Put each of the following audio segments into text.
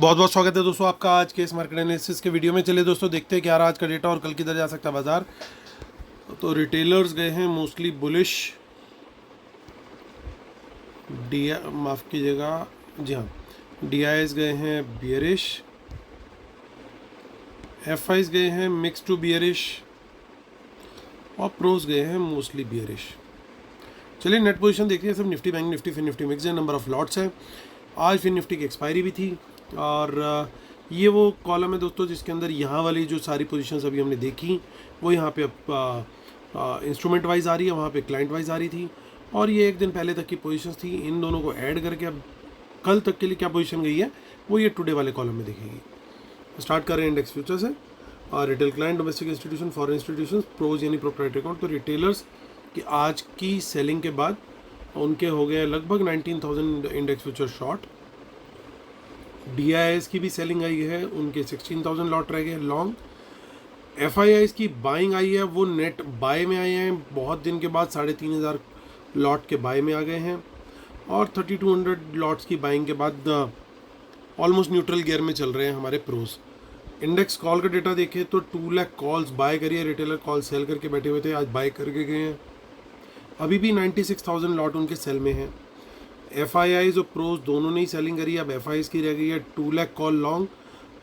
बहुत बहुत स्वागत है दोस्तों आपका आज के इस मार्केट एनालिसिस के वीडियो में। चलिए दोस्तों देखते हैं क्या रहा आज का डेटा और कल किधर जा सकता है बाजार। तो रिटेलर्स गए हैं मोस्टली बुलिश, डी माफ़ कीजिएगा, जी हाँ, DIs गए हैं बियरिश, FIs गए हैं मिक्स टू बियरिश और प्रोज गए हैं मोस्टली बियरिश। चलिए नेट पोजीशन देखते हैं। सब निफ्टी, बैंक निफ्टी, फिर निफ्टी मिक्स है, नंबर ऑफ लॉट्स है। आज फिर निफ्टी की एक्सपायरी भी थी और ये वो कॉलम है दोस्तों जिसके अंदर यहाँ वाली जो सारी पोजीशंस अभी हमने देखी वो यहाँ पे अब इंस्ट्रूमेंट वाइज आ रही है, वहाँ पे क्लाइंट वाइज आ रही थी और ये एक दिन पहले तक की पोजीशंस थी। इन दोनों को ऐड करके अब कल तक के लिए क्या पोजीशन गई है वो ये टुडे वाले कॉलम में दिखेगी। स्टार्ट कर रहे हैं इंडेक्स फ्यूचर से। और retail client, domestic institution, foreign institution, pros यानी प्रोप्राइटरी अकाउंट। तो रिटेलर्स की आज की सेलिंग के बाद उनके हो गए लगभग 19,000 इंडेक्स फ्यूचर शॉर्ट। DIs की भी सेलिंग आई है, उनके 16,000 लॉट रह गए लॉन्ग। FIIs की बाइंग आई है, वो नेट बाय में आए हैं बहुत दिन के बाद, 3,500 लॉट के बाय में आ गए हैं और 3,200 लॉट्स की बाइंग के बाद ऑलमोस्ट न्यूट्रल गियर में चल रहे हैं हमारे प्रोज। इंडेक्स कॉल का डेटा देखें तो 2 लाख कॉल्स बाय करिए, रिटेलर कॉल सेल करके बैठे हुए थे, आज बाय करके गए हैं। अभी भी 96,000 लॉट उनके सेल में हैं। FIIs और प्रोज दोनों ने ही सेलिंग करी है। अब FIIs की रह गई है 2 लाख कॉल लॉन्ग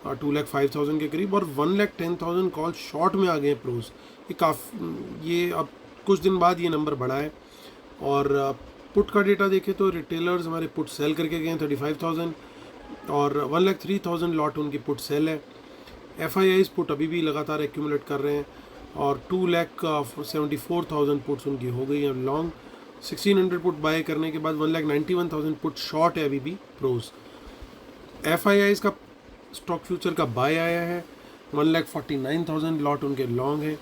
और 2,05,000 के करीब और 1,10,000 कॉल शॉर्ट में आ गए हैं प्रोज। ये अब कुछ दिन बाद ये नंबर बढ़ा है। और पुट का डेटा देखें तो रिटेलर्स हमारे पुट सेल करके गए हैं 35,000 और 1,03,000 लॉट उनकी पुट सेल है। FIIs पुट अभी भी लगातार एक्यूमुलेट कर रहे हैं और 2,74,000 पुट्स उनकी हो गई है लॉन्ग। 1,600 पुट बाय करने के बाद 1,91,000 पुट शॉर्ट है अभी भी प्रोज। FIIs का स्टॉक फ्यूचर का बाय आया है, 1,49,000 लॉट उनके लॉन्ग है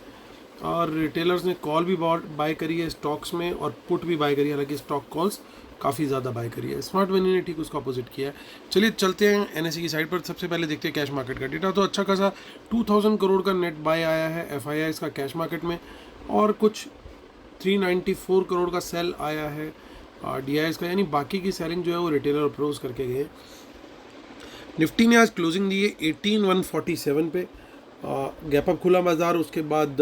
और रिटेलर्स ने कॉल भी बाय करी है स्टॉक्स में और पुट भी बाय करी है, हालांकि स्टॉक कॉल्स काफ़ी ज़्यादा बाय करी है। स्मार्ट मनी ने ठीक उसका अपोजिट किया है। चलिए चलते हैं NSE की साइड पर। सबसे पहले देखते हैं कैश मार्केट का डेटा। तो अच्छा खासा 2,000 करोड़ का नेट बाय आया है FIIs का कैश मार्केट में और कुछ 394 करोड़ का सेल आया है DIs का, यानी बाकी की सेलिंग जो है वो रिटेलर और प्रोज करके गए। निफ्टी ने आज क्लोजिंग दी है 18,147 पे, गैप अप खुला बाजार, उसके बाद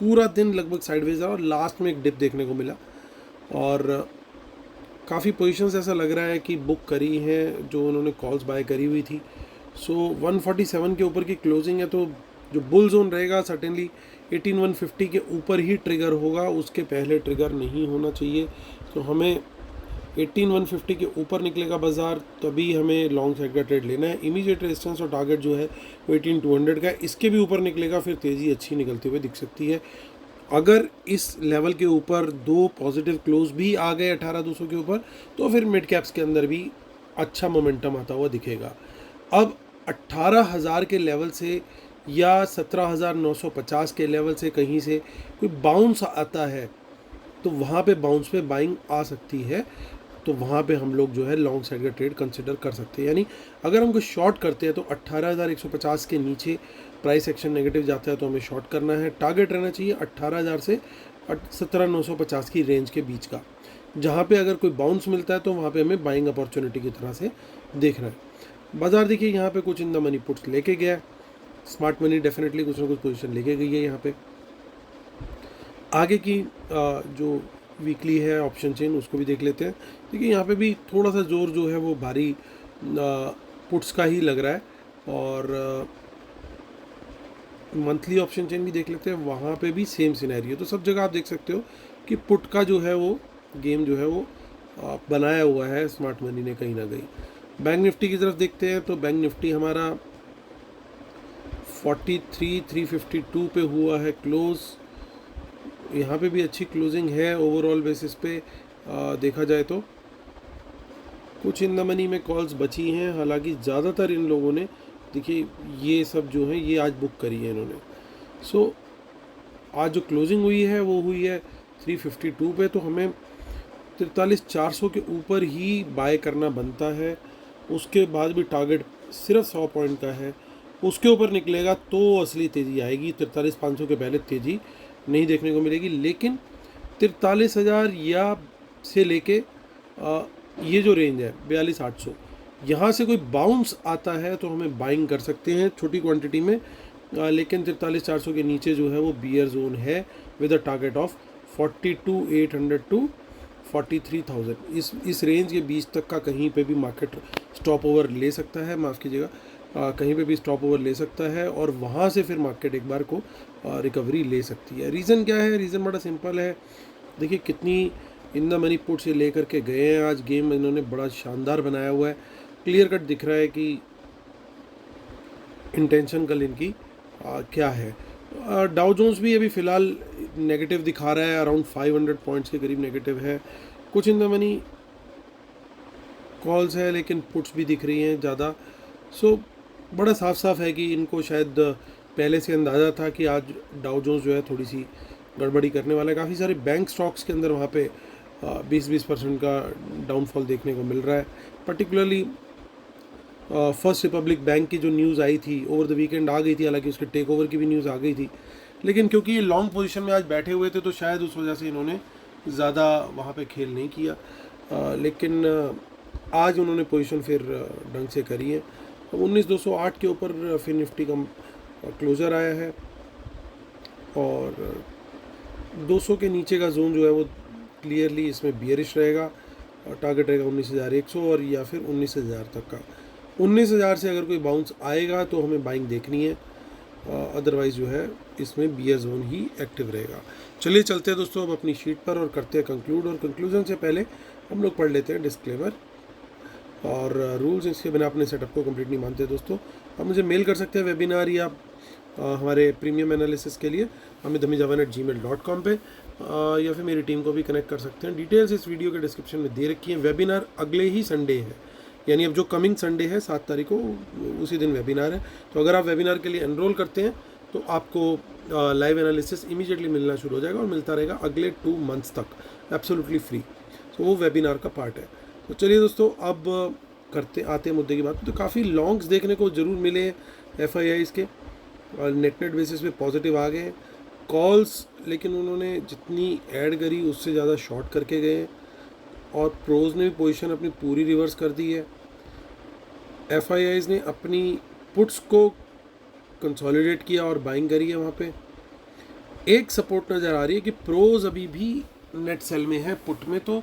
पूरा दिन लगभग साइडवेज रहा और लास्ट में एक डिप देखने को मिला और काफ़ी पोजीशंस ऐसा लग रहा है कि बुक करी हैं जो उन्होंने कॉल्स बाय करी हुई थी। सो 147 के ऊपर की क्लोजिंग है, तो जो बुल जोन रहेगा सर्टेनली 18,150 के ऊपर ही ट्रिगर होगा, उसके पहले ट्रिगर नहीं होना चाहिए। तो हमें 18,150 के ऊपर निकलेगा बाजार तभी हमें लॉन्ग साइड का ट्रेड लेना है। इमीडिएट रेजिस्टेंस और टारगेट जो है वो 18,200 का है, इसके भी ऊपर निकलेगा फिर तेज़ी अच्छी निकलते हुए दिख सकती है। अगर इस लेवल के ऊपर 2 पॉजिटिव क्लोज भी आ गए 18,200 के ऊपर तो फिर मिड कैप्स के अंदर भी अच्छा मोमेंटम आता हुआ दिखेगा। अब 18,000 के लेवल से या 17,950 के लेवल से कहीं से कोई बाउंस आता है तो वहाँ पे बाउंस पे बाइंग आ सकती है, तो वहाँ पे हम लोग जो है लॉन्ग साइड का ट्रेड कंसिडर कर सकते हैं। यानी अगर हम कोई शॉर्ट करते हैं तो 18,150 के नीचे प्राइस एक्शन नेगेटिव जाता है तो हमें शॉर्ट करना है। टारगेट रहना चाहिए 18,000 से 17,950 की रेंज के बीच का, जहाँ पे अगर कोई बाउंस मिलता है तो वहाँ पे हमें बाइंग अपॉर्चुनिटी की तरह से देखना है। बाजार देखिए यहाँ पे कुछ इन द मनी पुट्स लेके गया, स्मार्ट मनी डेफिनेटली कुछ ना कुछ पोजीशन लेके गई है यहाँ पे। आगे की जो वीकली है ऑप्शन चेन उसको भी देख लेते हैं। देखिए यहाँ पे भी थोड़ा सा जोर जो है वो भारी पुट्स का ही लग रहा है और मंथली ऑप्शन चेन भी देख लेते हैं, वहाँ पे भी सेम सिनेरियो। तो सब जगह आप देख सकते हो कि पुट का जो है वो गेम जो है वो बनाया हुआ है स्मार्ट मनी ने कहीं ना कहीं। बैंक निफ्टी की तरफ देखते हैं तो बैंक निफ्टी हमारा 43,352 पे हुआ है क्लोज़। यहाँ पे भी अच्छी क्लोजिंग है ओवरऑल बेसिस पे देखा जाए तो। कुछ इन द मनी में कॉल्स बची हैं, हालांकि ज़्यादातर इन लोगों ने देखिए ये सब जो है ये आज बुक करी है इन्होंने। सो आज जो क्लोजिंग हुई है वो हुई है 352 पे, तो हमें 43,400 के ऊपर ही बाय करना बनता है। उसके बाद भी टारगेट सिर्फ 100 पॉइंट का है, उसके ऊपर निकलेगा तो असली तेज़ी आएगी। 43,500 के पहले तेज़ी नहीं देखने को मिलेगी, लेकिन 43,000 या से लेके ये जो रेंज है 42,800 यहाँ से कोई बाउंस आता है तो हमें बाइंग कर सकते हैं छोटी क्वांटिटी में, लेकिन 43,400 के नीचे जो है वो बियर जोन है with a target of 42,800 to 43,000। इस रेंज के बीच तक का कहीं पे भी मार्केट स्टॉप ओवर ले सकता है, माफ़ कीजिएगा, कहीं पे भी स्टॉप ओवर ले सकता है और वहाँ से फिर मार्केट एक बार को रिकवरी ले सकती है। रीज़न क्या है? रीज़न बड़ा सिंपल है। देखिए कितनी इन द मनी पुट से ले करके गए हैं, आज गेम इन्होंने बड़ा शानदार बनाया हुआ है, क्लियर कट दिख रहा है कि इंटेंशन कल इनकी क्या है। डाउ जोन्स भी अभी फ़िलहाल नेगेटिव दिखा रहा है, अराउंड 500 पॉइंट्स के करीब नेगेटिव है। कुछ इन द मनी कॉल्स है लेकिन पुट्स भी दिख रही हैं ज़्यादा। सो बड़ा साफ साफ है कि इनको शायद पहले से अंदाज़ा था कि आज डाउ जोन्स जो है थोड़ी सी गड़बड़ी करने वाला है। काफ़ी सारे बैंक स्टॉक्स के अंदर वहाँ पे 20% का डाउनफॉल देखने को मिल रहा है। पर्टिकुलरली फर्स्ट रिपब्लिक बैंक की जो न्यूज़ आई थी ओवर द वीकेंड आ गई थी, हालांकि उसके टेक ओवर की भी न्यूज़ आ गई थी, लेकिन क्योंकि ये लॉन्ग पोजीशन में आज बैठे हुए थे तो शायद उस वजह से इन्होंने ज़्यादा वहाँ पे खेल नहीं किया, लेकिन आज उन्होंने पोजीशन फिर ढंग से करी है। 19,208 के ऊपर फिर निफ्टी का क्लोज़र आया है और 200 के नीचे का जोन जो है वो क्लियरली इसमें बियरिश रहेगा। टारगेट रहेगा 19,100 और या फिर 19,000 तक का। 19,000 से अगर कोई बाउंस आएगा तो हमें बाइंग देखनी है, अदरवाइज़ जो है इसमें बियर जोन ही एक्टिव रहेगा। चलिए चलते हैं दोस्तों अब अपनी शीट पर और करते हैं कंक्लूड, और कंक्लूजन से पहले हम लोग पढ़ लेते हैं डिस्क्लेमर और रूल्स। इसके बिना अपने सेटअप को कंप्लीट नहीं मानते दोस्तों। आप मुझे मेल कर सकते हैं वेबिनार या हमारे प्रीमियम एनालिसिस के लिए hamithamizhavan@gmail.com पे, या फिर मेरी टीम को भी कनेक्ट कर सकते हैं। डिटेल्स इस वीडियो के डिस्क्रिप्शन में दे रखी हैं। वेबिनार अगले ही संडे है, यानी अब जो कमिंग संडे है 7 तारीख को, उसी दिन वेबिनार है। तो अगर आप वेबिनार के लिए एनरोल करते हैं तो आपको लाइव एनालिसिस इमीडिएटली मिलना शुरू हो जाएगा और मिलता रहेगा अगले 2 मंथ्स तक, एब्सोल्युटली फ्री। तो वो वेबिनार का पार्ट है। तो चलिए दोस्तों अब आते हैं मुद्दे की बात। तो काफ़ी लॉन्ग्स देखने को ज़रूर मिले FIIs के, और नेट बेसिस पे पॉजिटिव आ गए कॉल्स, लेकिन उन्होंने जितनी ऐड करी उससे ज़्यादा शॉर्ट करके गए और प्रोज ने भी पोजीशन अपनी पूरी रिवर्स कर दी है। FIIs ने अपनी पुट्स को कंसोलिडेट किया और बाइंग करी है। वहाँ पे एक सपोर्ट नज़र आ रही है कि प्रोज अभी भी नेट सेल में है पुट में, तो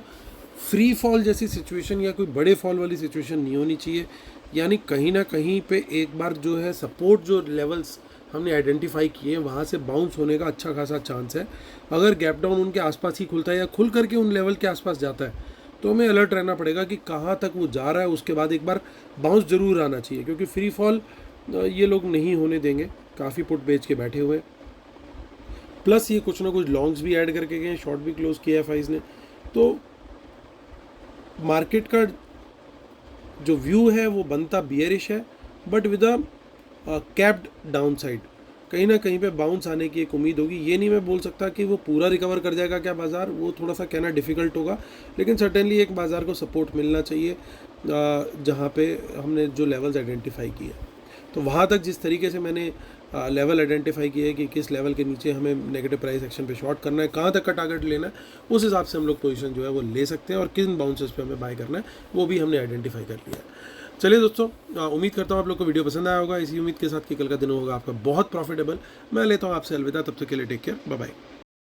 फ्री फॉल जैसी सिचुएशन या कोई बड़े फॉल वाली सिचुएशन नहीं होनी चाहिए। यानी कहीं ना कहीं पे एक बार जो है सपोर्ट जो लेवल्स हमने आइडेंटिफाई किए वहाँ से बाउंस होने का अच्छा खासा चांस है। अगर गैप डाउन उनके आसपास ही खुलता है या खुल करके उन लेवल के आसपास जाता है तो हमें अलर्ट रहना पड़ेगा कि कहाँ तक वो जा रहा है। उसके बाद एक बार बाउंस ज़रूर आना चाहिए, क्योंकि फ्री फॉल ये लोग नहीं होने देंगे। काफ़ी पुट बेच के बैठे हुए, प्लस ये कुछ ना कुछ लॉन्ग्स भी ऐड करके गए, शॉर्ट भी क्लोज किया FIs ने। तो मार्केट का जो व्यू है वो बनता बियरिश है, but with a capped down side. कहीं ना कहीं पे बाउंस आने की एक उम्मीद होगी। ये नहीं मैं बोल सकता कि वो पूरा रिकवर कर जाएगा क्या बाज़ार, वो थोड़ा सा कहना डिफ़िकल्ट होगा, लेकिन सर्टेनली एक बाज़ार को सपोर्ट मिलना चाहिए जहाँ पे हमने जो लेवल्स आइडेंटिफाई किए। तो वहाँ तक जिस तरीके से मैंने लेवल आइडेंटिफाई किया है कि किस लेवल के नीचे हमें नेगेटिव प्राइस एक्शन पे शॉर्ट करना है, कहाँ तक का टारगेट लेना है, उस हिसाब से हम लोग पोजीशन जो है वो ले सकते हैं, और किन बाउंसेस पे हमें बाय करना है वो भी हमने आइडेंटिफाई कर लिया है। चलिए दोस्तों, उम्मीद करता हूँ आप लोग को वीडियो पसंद आया होगा। इसी उम्मीद के साथ कि कल का दिन होगा आपका बहुत प्रॉफिटेबल। मैं लेता हूँ आपसे अलविदा, तब तक के लिए टेक केयर, बाय बाय।